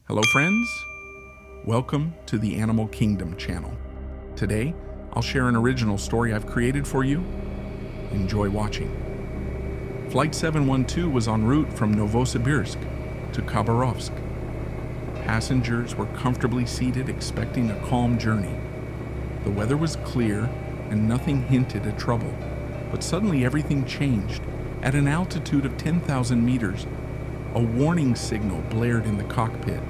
Hello friends, welcome to the Animal Kingdom channel. Today, I'll share an original story I've created for you. Enjoy watching. Flight 712 was en route from Novosibirsk to Khabarovsk. Passengers were comfortably seated expecting a calm journey. The weather was clear and nothing hinted at trouble, but suddenly everything changed. At an altitude of 10,000 meters, a warning signal blared in the cockpit.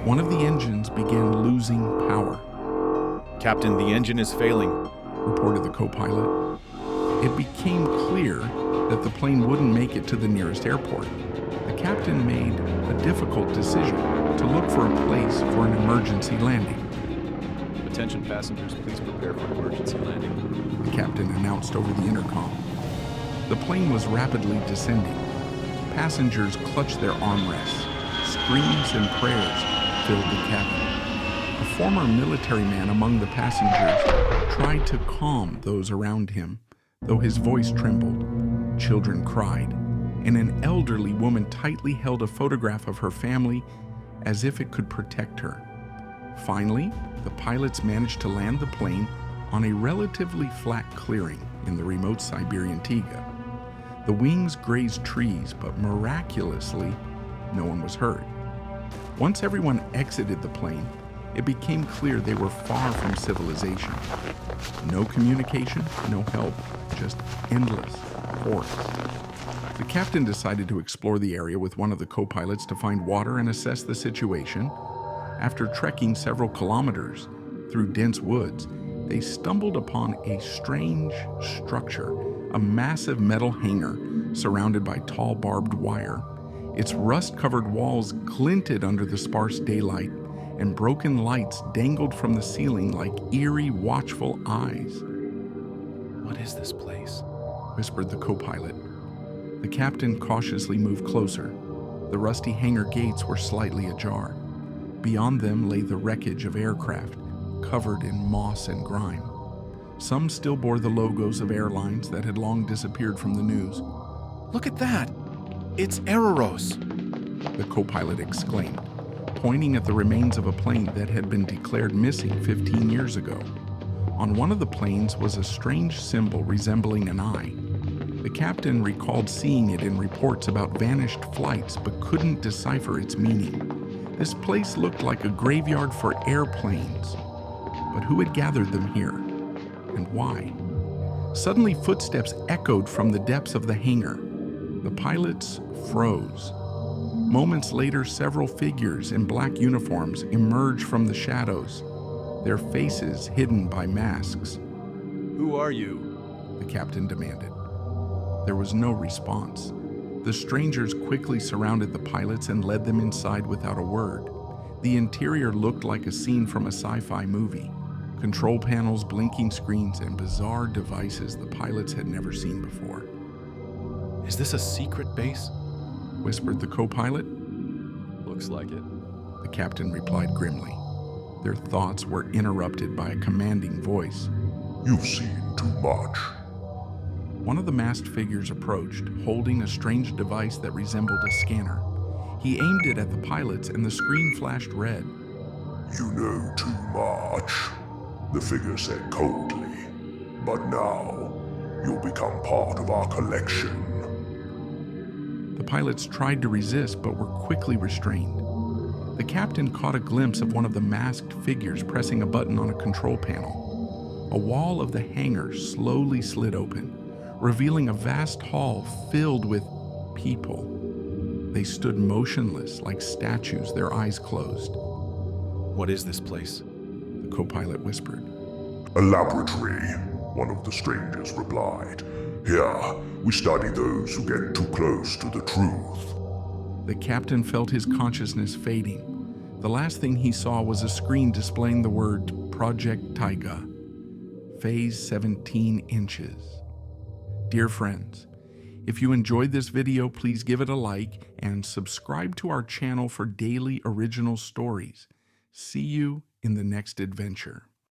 One of the engines began losing power. Captain, the engine is failing, reported the co-pilot. It became clear that the plane wouldn't make it to the nearest airport. The captain made a difficult decision to look for a place for an emergency landing. Attention passengers, please prepare for emergency landing, the captain announced over the intercom. The plane was rapidly descending. Passengers clutched their armrests. Screams and prayers filled the cabin. A former military man among the passengers tried to calm those around him, though his voice trembled. Children cried, and an elderly woman tightly held a photograph of her family as if it could protect her. Finally, the pilots managed to land the plane on a relatively flat clearing in the remote Siberian Taiga. The wings grazed trees, but miraculously, no one was hurt. Once everyone exited the plane, it became clear they were far from civilization. No communication, no help, just endless forest. The captain decided to explore the area with one of the co-pilots to find water and assess the situation. After trekking several kilometers through dense woods, they stumbled upon a strange structure, a massive metal hangar surrounded by tall barbed wire. Its rust-covered walls glinted under the sparse daylight, and broken lights dangled from the ceiling like eerie, watchful eyes. What is this place? Whispered the co-pilot. The captain cautiously moved closer. The rusty hangar gates were slightly ajar. Beyond them lay the wreckage of aircraft, covered in moss and grime. Some still bore the logos of airlines that had long disappeared from the news. Look at that! It's Aeroros! The co-pilot exclaimed, pointing at the remains of a plane that had been declared missing 15 years ago. On one of the planes was a strange symbol resembling an eye. The captain recalled seeing it in reports about vanished flights but couldn't decipher its meaning. This place looked like a graveyard for airplanes. But who had gathered them here? And why? Suddenly, footsteps echoed from the depths of the hangar. The pilots froze. Moments later, several figures in black uniforms emerged from the shadows, their faces hidden by masks. Who are you? The captain demanded. There was no response. The strangers quickly surrounded the pilots and led them inside without a word. The interior looked like a scene from a sci-fi movie. Control panels, blinking screens, and bizarre devices the pilots had never seen before. Is this a secret base? Whispered the co-pilot. Looks like it. The captain replied grimly. Their thoughts were interrupted by a commanding voice. You've seen too much. One of the masked figures approached, holding a strange device that resembled a scanner. He aimed it at the pilots and the screen flashed red. You know too much, the figure said coldly. But now, you'll become part of our collection. The pilots tried to resist but were quickly restrained. The captain caught a glimpse of one of the masked figures pressing a button on a control panel. A wall of the hangar slowly slid open, revealing a vast hall filled with people. They stood motionless like statues, their eyes closed. What is this place? The co-pilot whispered. A laboratory, one of the strangers replied. Here, we study those who get too close to the truth. The captain felt his consciousness fading. The last thing he saw was a screen displaying the word Project Taiga, phase 17 inches. Dear friends, if you enjoyed this video, please give it a like and subscribe to our channel for daily original stories. See you in the next adventure.